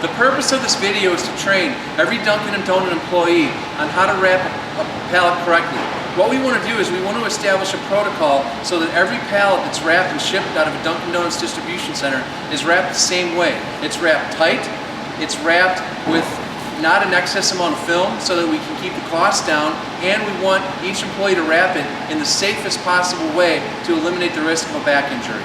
The purpose of this video is to train every Dunkin' and Donut employee on how to wrap a pallet correctly. What we want to do is we want to establish a protocol so that every pallet that's wrapped and shipped out of a Dunkin' Donuts distribution center is wrapped the same way. It's wrapped tight, it's wrapped with not an excess amount of film so that we can keep the costs down, and we want each employee to wrap it in the safest possible way to eliminate the risk of a back injury.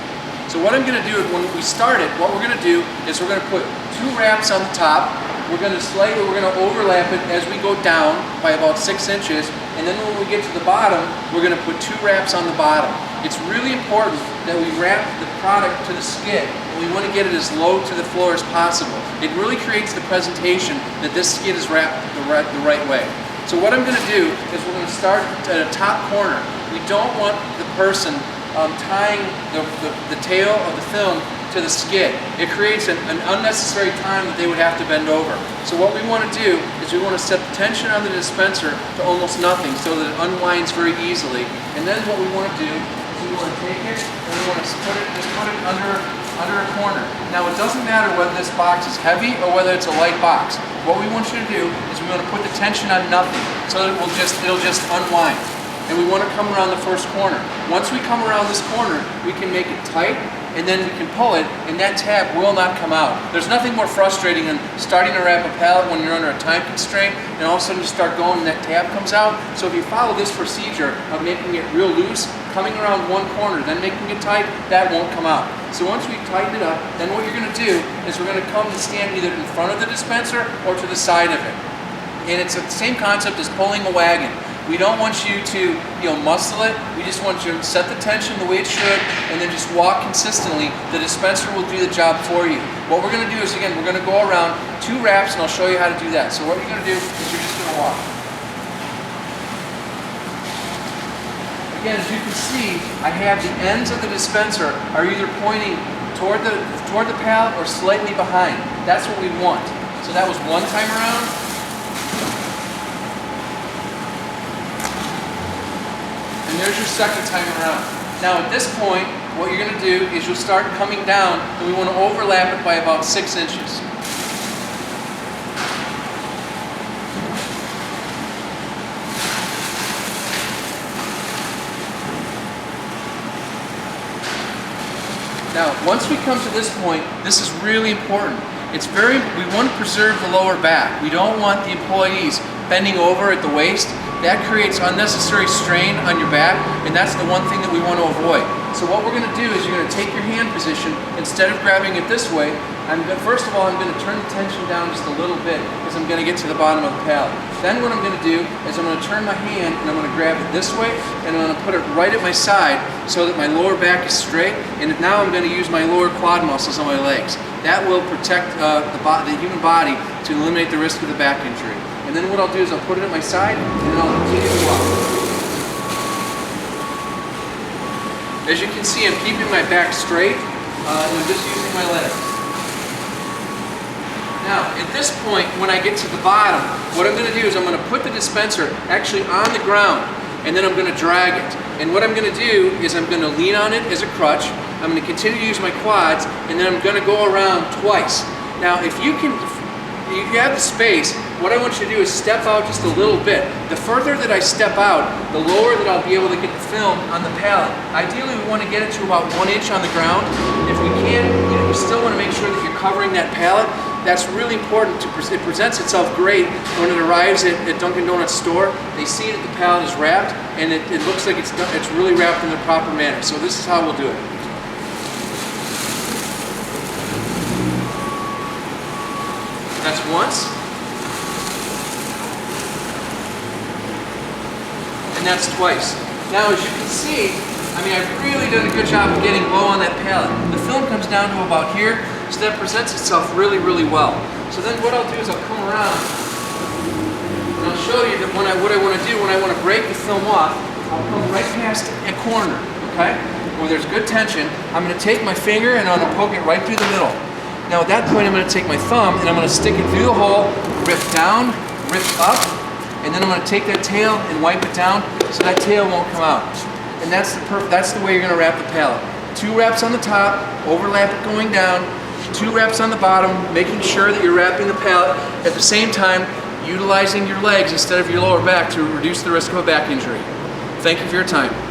So what I'm going to do when we start it, what we're going to do is we're going to put 2 wraps on the top. We're going to overlap it as we go down by about 6 inches, and then when we get to the bottom, we're going to put 2 wraps on the bottom. It's really important that we wrap the product to the skid, and we want to get it as low to the floor as possible. It really creates the presentation that this skid is wrapped the right way. So what I'm going to do is we're going to start at a top corner. We don't want the person tying the tail of the film to the skid. It creates an unnecessary time that they would have to bend over. So what we want to do is we want to set the tension on the dispenser to almost nothing so that it unwinds very easily. And then what we want to do is we want to take it and we want to put it under a corner. Now it doesn't matter whether this box is heavy or whether it's a light box. What we want you to do is we want to put the tension on nothing so that it'll just unwind. And we want to come around the first corner. Once we come around this corner, we can make it tight, and then we can pull it, and that tab will not come out. There's nothing more frustrating than starting to wrap a pallet when you're under a time constraint, and all of a sudden you start going and that tab comes out. So if you follow this procedure of making it real loose, coming around one corner, then making it tight, that won't come out. So once we tighten it up, then what you're going to do is we're going to come and stand either in front of the dispenser or to the side of it. And it's the same concept as pulling a wagon. We don't want you to, muscle it. We just want you to set the tension the way it should, and then just walk consistently. The dispenser will do the job for you. What we're going to do is, again, we're going to go around 2 wraps, and I'll show you how to do that. So what you're going to do is you're just going to walk. Again, as you can see, I have the ends of the dispenser are either pointing toward the pallet or slightly behind. That's what we want. So that was 1 time around. And there's your 2nd time around. Now at this point, what you're going to do is you'll start coming down, and we want to overlap it by about 6 inches. Now, once we come to this point, this is really important. We want to preserve the lower back. We don't want the employees bending over at the waist. That creates unnecessary strain on your back, and that's the one thing that we want to avoid. So what we're going to do is you're going to take your hand position. Instead of grabbing it this way, first of all, I'm going to turn the tension down just a little bit because I'm going to get to the bottom of the pallet. Then what I'm going to do is I'm going to turn my hand and I'm going to grab it this way, and I'm going to put it right at my side so that my lower back is straight, and now I'm going to use my lower quad muscles on my legs. That will protect the human body to eliminate the risk of the back injury. And then what I'll do is I'll put it at my side, and then I'll continue to walk. As you can see, I'm keeping my back straight, and I'm just using my legs. Now, at this point, when I get to the bottom, what I'm going to do is I'm going to put the dispenser actually on the ground, and then I'm going to drag it. And what I'm going to do is I'm going to lean on it as a crutch. I'm going to continue to use my quads, and then I'm going to go around twice. Now, if you have the space, what I want you to do is step out just a little bit. The further that I step out, the lower that I'll be able to get the film on the pallet. Ideally, we want to get it to about 1 inch on the ground. If we can, we still want to make sure that you're covering that pallet. That's really important. It presents itself great when it arrives at Dunkin' Donuts store. They see that the pallet is wrapped, and it looks like it's really wrapped in the proper manner. So this is how we'll do it. That's once. And that's twice. Now, as you can see, I've really done a good job of getting low on that pallet. The film comes down to about here, so that presents itself really, really well. So then what I'll do is I'll come around, and I'll show you that what I want to do when I want to break the film off, I'll come right past a corner, okay, where there's good tension. I'm going to take my finger and I'm going to poke it right through the middle. Now at that point, I'm going to take my thumb and I'm going to stick it through the hole, rip down, rip up, and then I'm going to take that tail and wipe it down so that tail won't come out. And that's the way you're going to wrap the pallet. 2 wraps on the top, overlap it going down, 2 wraps on the bottom, making sure that you're wrapping the pallet at the same time utilizing your legs instead of your lower back to reduce the risk of a back injury. Thank you for your time.